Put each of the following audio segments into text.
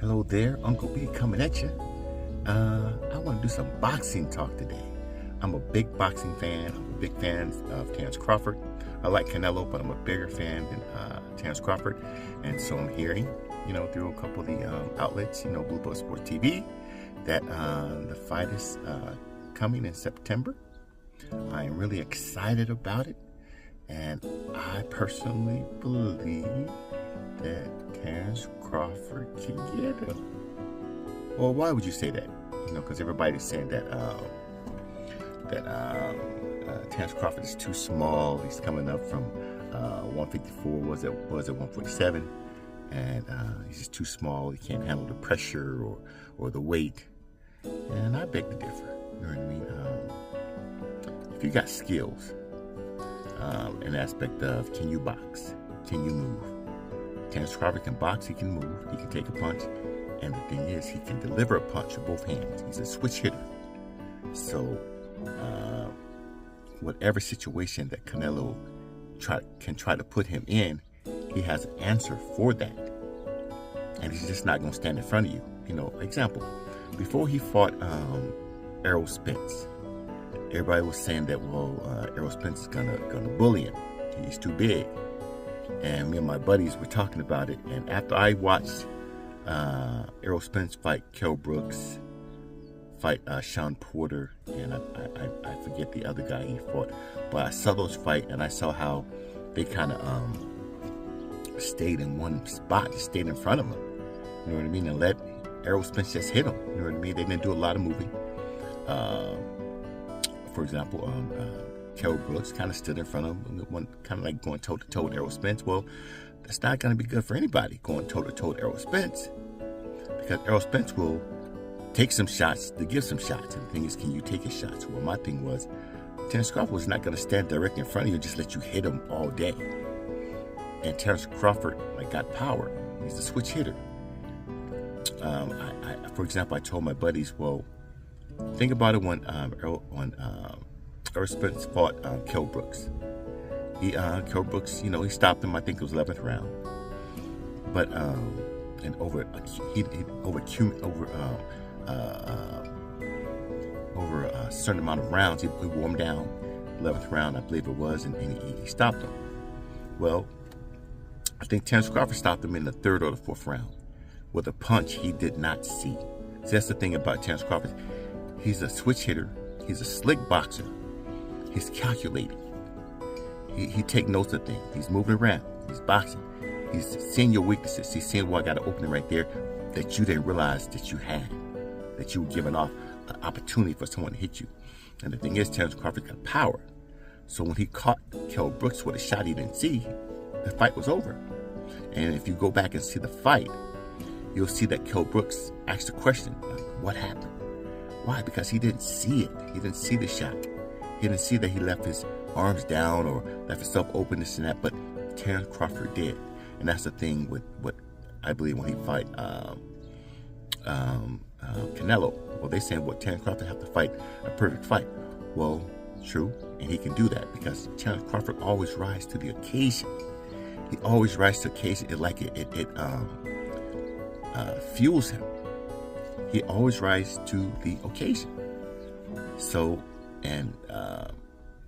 Hello there, Uncle B coming at you. I want to do some boxing talk today. I'm a big boxing fan. I'm a big fan of Terence Crawford. I like Canelo, but I'm a bigger fan than Terence Crawford. And so I'm hearing, through a couple of the outlets, Blue Book Sports TV, that the fight is coming in September. I am really excited about it. And I personally believe that Terence Crawford can get him. Well, why would you say that? Because everybody's saying that Terence Crawford is too small. He's coming up from 154. Was it 147? And he's just too small. He can't handle the pressure or the weight. And I beg to differ. You know what I mean? If you got skills, an aspect of can you box? Can you move? Terence Crawford can box, he can move, he can take a punch, and the thing is, he can deliver a punch with both hands. He's a switch hitter. So, whatever situation that Canelo can try to put him in, he has an answer for that. And he's just not going to stand in front of you. Example, before he fought Errol Spence, everybody was saying that, Errol Spence is gonna bully him. He's too big. And me and my buddies were talking about it. And after I watched Errol Spence fight Kell Brooks, fight Sean Porter, and I forget the other guy he fought, but I saw those fight and I saw how they kind of stayed in one spot, just stayed in front of him. You know what I mean? And let Errol Spence just hit him. You know what I mean? They didn't do a lot of moving. For example, Kell Brooks kind of stood in front of him, kind of like going toe-to-toe with Errol Spence. Well, that's not going to be good for anybody, going toe-to-toe with Errol Spence. Because Errol Spence will take some shots to give some shots. And the thing is, can you take his shots? Well, my thing was, Terence Crawford was not going to stand directly in front of you and just let you hit him all day. And Terence Crawford got power. He's a switch hitter. For example, I told my buddies, well, think about it when Errol Spence fought Kell Brooks. Kell Brooks, he stopped him. I think it was 11th round. But over a certain amount of rounds, he wore him down. 11th round, I believe it was, and he stopped him. Well, I think Terence Crawford stopped him in the 3rd or the 4th round with a punch he did not see. So that's the thing about Terence Crawford. He's a switch hitter. He's a slick boxer. He's calculating. He takes notes of things. He's moving around. He's boxing. He's seeing your weaknesses. He's seeing, I got an opening right there that you didn't realize that you had, that you were giving off an opportunity for someone to hit you. And the thing is, Terence Crawford got power. So when he caught Kell Brooks with a shot he didn't see, the fight was over. And if you go back and see the fight, you'll see that Kell Brooks asked a question, what happened? Why? Because he didn't see it. He didn't see the shot. He didn't see that he left his arms down or left himself open, this and that, but Terence Crawford did. And that's the thing with what I believe when he fight Canelo. Well, they saying, Terence Crawford have to fight a perfect fight. Well, true, and he can do that because Terence Crawford always rises to the occasion. He always rises to the occasion. It fuels him. He always rises to the occasion. So, and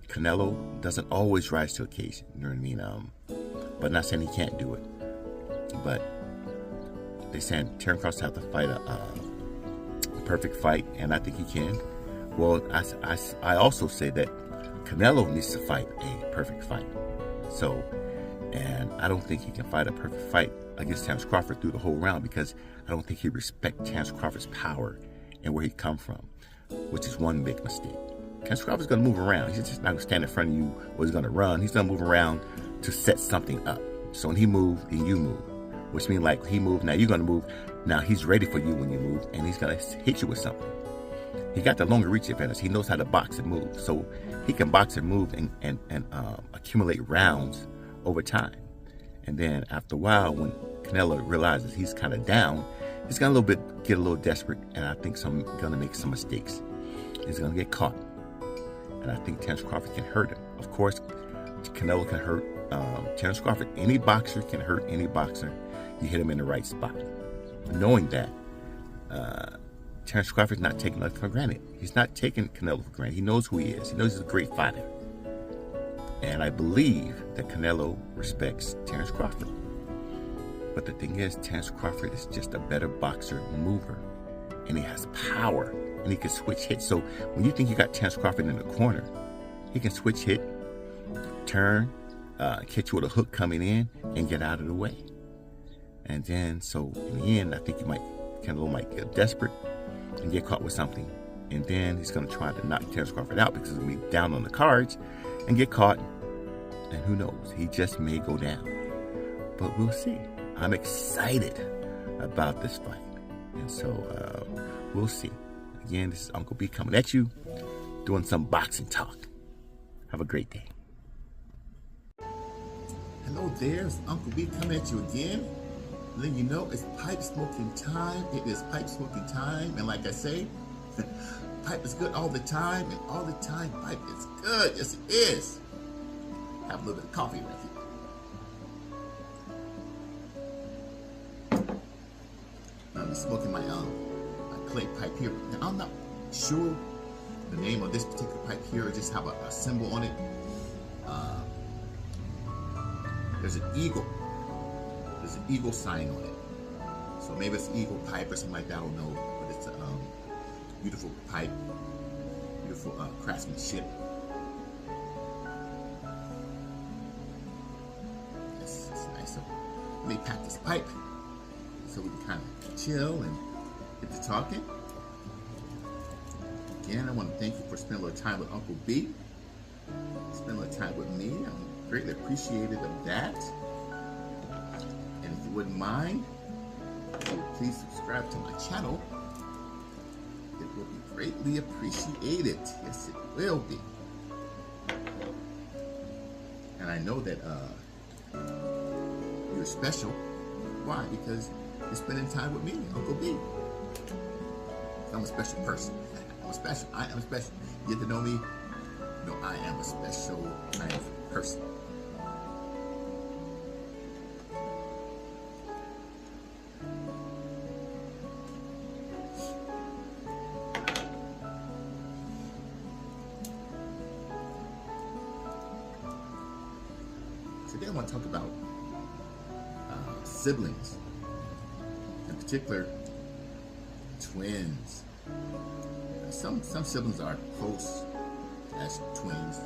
Canelo doesn't always rise to occasion. You know what I mean? But not saying he can't do it. But they're saying Terence Crawford have to fight a perfect fight, and I think he can. Well, I also say that Canelo needs to fight a perfect fight. So, and I don't think he can fight a perfect fight against Terence Crawford through the whole round because I don't think he respects Terence Crawford's power and where he come from, which is one big mistake. Terence Crawford's going to move around. He's just not going to stand in front of you or he's going to run. He's going to move around to set something up. So when he moves, then you move, which means he moves, now you're going to move. Now he's ready for you when you move, and he's going to hit you with something. He got the longer reach advantage. He knows how to box and move. So he can box and move and accumulate rounds over time. And then after a while, when Canelo realizes he's kind of down, he's going to get a little desperate, and I think going to make some mistakes. He's going to get caught. And I think Terence Crawford can hurt him. Of course, Canelo can hurt Terence Crawford. Any boxer can hurt any boxer. You hit him in the right spot. knowing that Terrence Crawford's not taking life for granted. He's not taking Canelo for granted. He knows who he is. He knows he's a great fighter. And I believe that Canelo respects Terrence Crawford. But the thing is, Terrence Crawford is just a better boxer mover. And he has power. And he can switch hits. So when you think you got Terrence Crawford in the corner, he can switch hit, turn, catch you with a hook coming in, and get out of the way. And then, so in the end, I think Canelo might get desperate and get caught with something. And then he's going to try to knock Terrence Crawford out because he's going to be down on the cards and get caught. And who knows? He just may go down. But we'll see. I'm excited about this fight. And so we'll see. Again, this is Uncle B coming at you, doing some boxing talk. Have a great day. Hello there, it's Uncle B coming at you again. Letting you know it's pipe smoking time. It is pipe smoking time. And like I say, pipe is good all the time. And all the time, pipe is good. Yes, it is. Have a little bit of coffee right here. I'm smoking my clay pipe here. Now, I'm not sure the name of this particular pipe here. I just have a symbol on it. There's an eagle. There's an eagle sign on it. So maybe it's an eagle pipe or something like that. I don't know. But it's a beautiful pipe. Beautiful craftsmanship. It's nice. So let me pack this pipe so we can kind of chill and get to talking. Again, I want to thank you for spending a little time with Uncle B. Spend a little time with me. I'm greatly appreciative of that. And if you wouldn't mind, if you would please subscribe to my channel. It will be greatly appreciated. Yes, it will be. And I know that you're special. Why? Because you're spending time with me, Uncle B. I'm a special person. I'm special. I am special. You get to know me? No, I am a special kind of person. Today I want to talk about siblings, in particular twins. Some siblings are close as twins,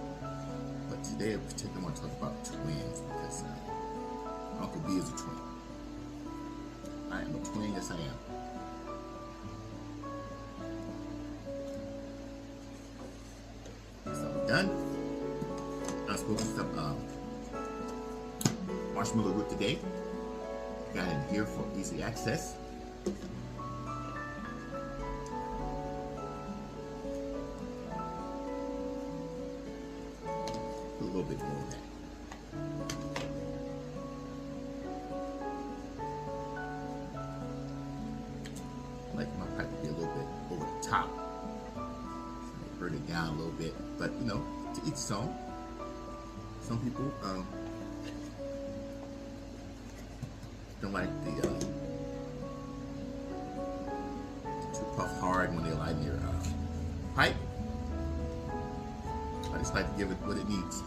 but today in particular I want to talk about twins because Uncle B is a twin. I am a twin, yes I am. So I'm done. I'm smoking some marshmallow root today. Got it here for easy access. A little bit more of that. I like my pipe to be a little bit over the top. So burn it down a little bit, but you know, to each his own. Some people don't like the too puff hard when they light your pipe. I just like to give it what it needs.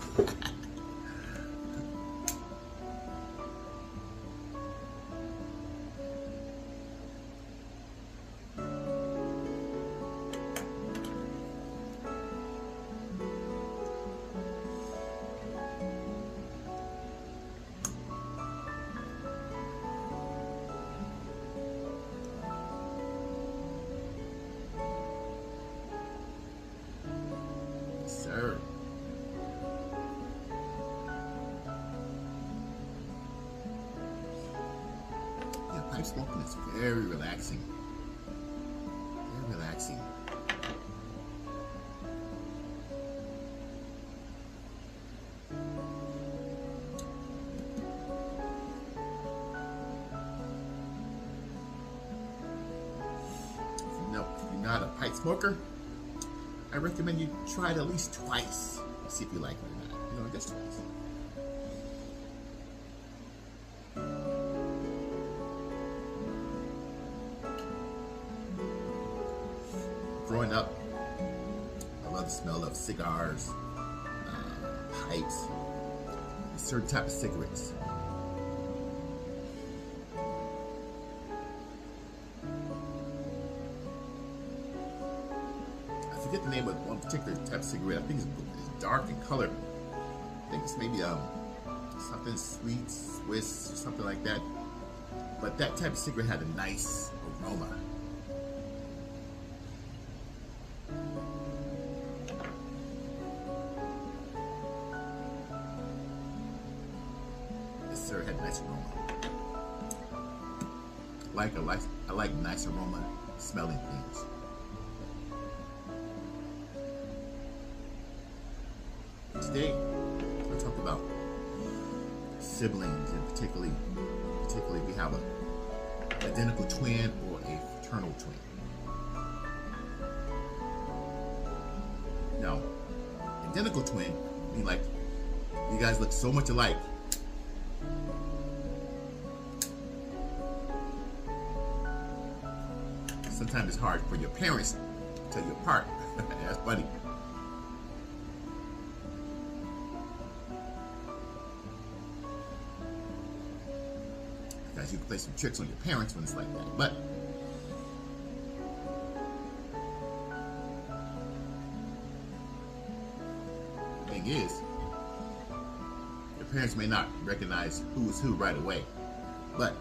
Sir. Yeah, pipe smoking is very relaxing. Very relaxing. If you're not a pipe smoker, I recommend you try it at least twice. See if you like it or not. You know, just twice. Growing up, I love the smell of cigars, pipes, and certain type of cigarettes. I forget the name of one particular type of cigarette. I think it's dark in color. I think it's maybe something sweet, Swiss, or something like that. But that type of cigarette had a nice aroma. Yes, sir, it had a nice aroma. I like nice aroma smelling things. Today, we'll talk about siblings, and particularly we have an identical twin or a fraternal twin. Now, identical twin mean like you guys look so much alike. Sometimes it's hard for your parents to tell you apart. That's funny. Because you can play some tricks on your parents when it's like that. But the thing is, your parents may not recognize who is who right away. But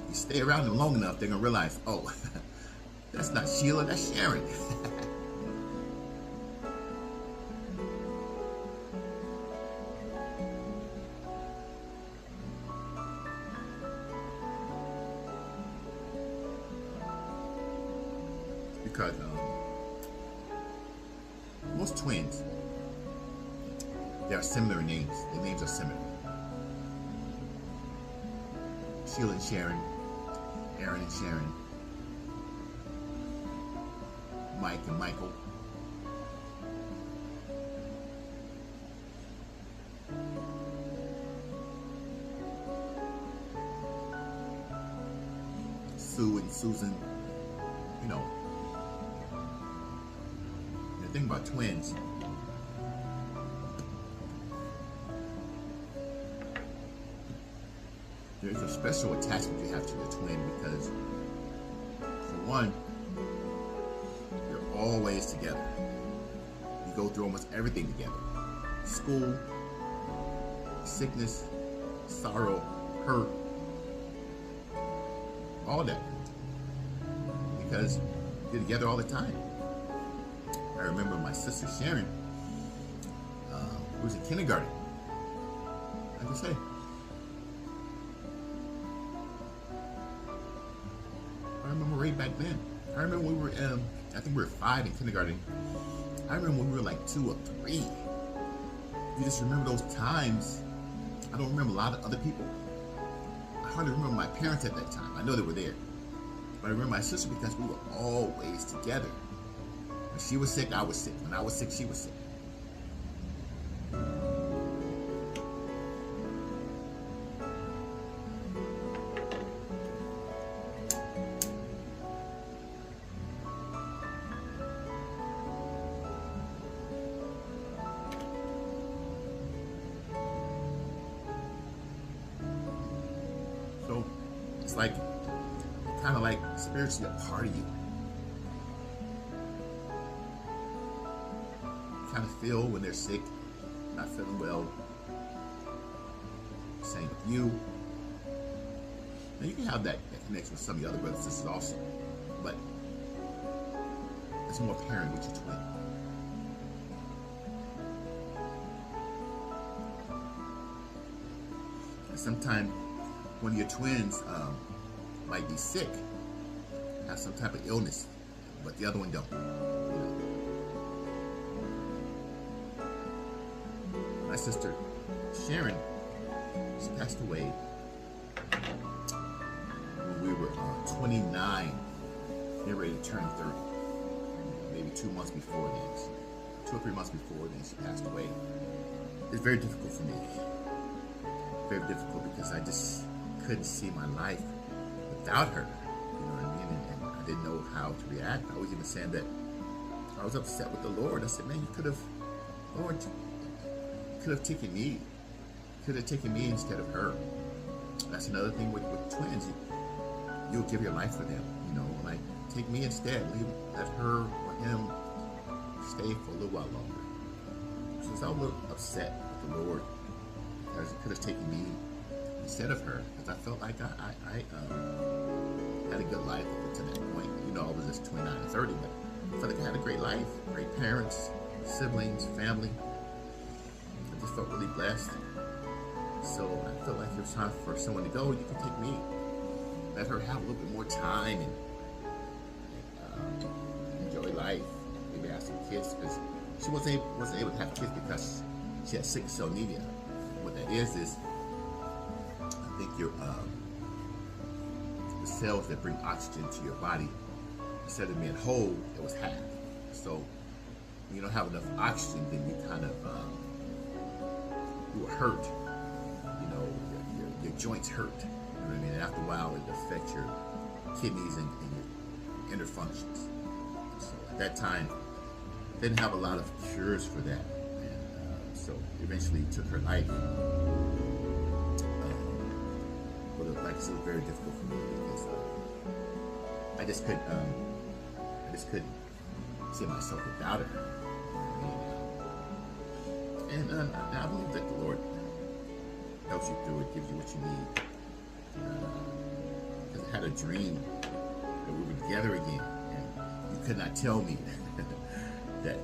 you stay around them long enough, they're gonna realize, oh, that's not Sheila, that's Sharon. Because most twins, they are similar names. Their names are similar. Sheila and Sharon, Aaron and Sharon, Mike and Michael. Sue and Susan, you know. And the thing about twins, there's a special attachment you have to your twin because, for one, you're always together. You go through almost everything together. School, sickness, sorrow, hurt, all that. Because you're together all the time. I remember my sister Sharon, who was in kindergarten. Like I say, I remember right back then. I remember we were, I think we were 5 in kindergarten. I remember when we were like 2 or 3. You just remember those times. I don't remember a lot of other people. I hardly remember my parents at that time. I know they were there. But I remember my sister because we were always together. When she was sick, I was sick. When I was sick, she was sick. So it's like, kind of like spiritually a part of you. Kind of feel when they're sick, not feeling well. Same with you. Now you can have that connection with some of your other brothers and sisters also, but it's more apparent with your twin. And sometimes one of your twins might be sick, have some type of illness, but the other one don't. My sister Sharon, she passed away when we were 29, getting ready to turn 30. Maybe 2 months before then, 2 or 3 months before then, she passed away. It's very difficult for me. Very difficult because I just couldn't see my life without her. You know what I mean? And I didn't know how to react. I was even saying that I was upset with the Lord. I said, man, Lord, you could have taken me. Could have taken me instead of her. That's another thing with twins. You'll give your life for them. Like, take me instead. Let her or him stay for a little while longer. So I was a little upset with the Lord because he could have taken me instead of her, because I felt like I had a good life up to that point. I was just 29 and 30, but I felt like I had a great life, great parents, siblings, family. I just felt really blessed. So I felt like it was time for someone to go. You can take me. Let her have a little bit more time and enjoy life. Maybe have some kids, because she wasn't able to have kids because she had sickle cell anemia. What that is I think your the cells that bring oxygen to your body, instead of being whole, it was half. So when you don't have enough oxygen, then you kind of you were hurt. Your joints hurt. You know what I mean? And after a while, it affects your kidneys and your inner functions. So at that time, they didn't have a lot of cures for that, and so eventually took her life. But like I said, it was very difficult for me because I just couldn't see myself without her. And I believe that the Lord helps you through it, gives you what you need. Because I had a dream that we were together again, and you could not tell me that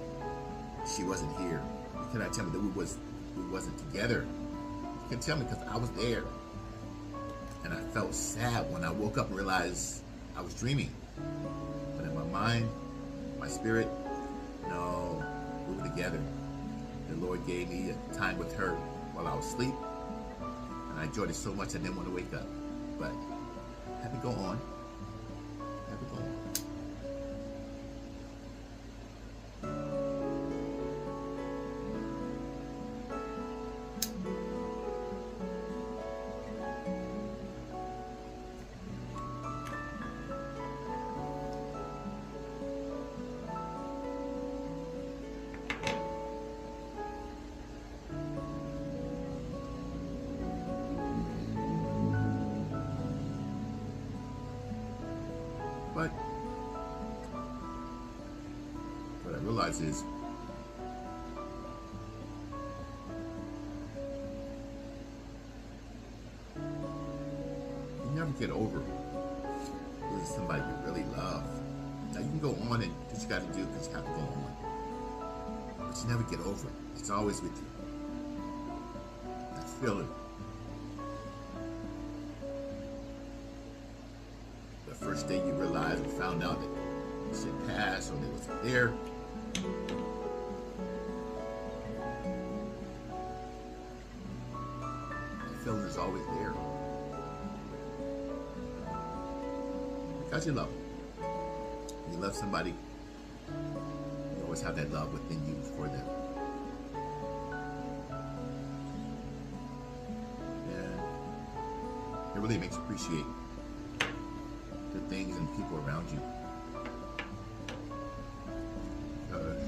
she wasn't here. You could not tell me that we wasn't together. You could tell me because I was there. And I felt sad when I woke up and realized I was dreaming. But in my mind, my spirit, no, we were together. The Lord gave me a time with her while I was asleep. And I enjoyed it so much I didn't want to wake up. But I had to go on. I had to go on. But what I realize is you never get over losing somebody you really love. Now you can go on and do what you got to do because you have to go on. But you never get over it. It's always with you. I feel it. The first day you realized and found out that she had passed or they wasn't there, the feeling is always there. Because you love them. When you love somebody, you always have that love within you for them. And it really makes you appreciate the things and people around you. Because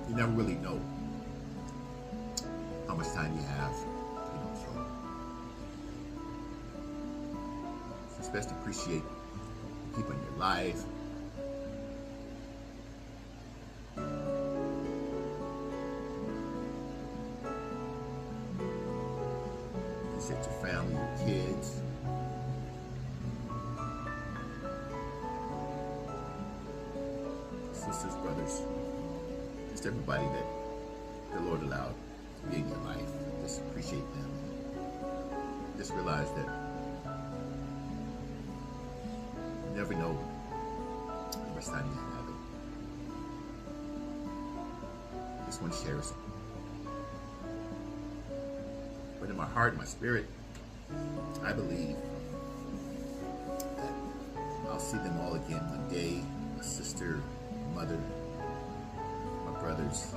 you never really know how much time you have. So it's best to appreciate the people in your life. Appreciate your family, your kids. Sisters, brothers, just everybody that the Lord allowed to be in your life. Just appreciate them. Just realize that you never know how much time you have it. Just want to share something. But in my heart, in my spirit, I believe that I'll see them all again one day. My sister, my mother, my brothers,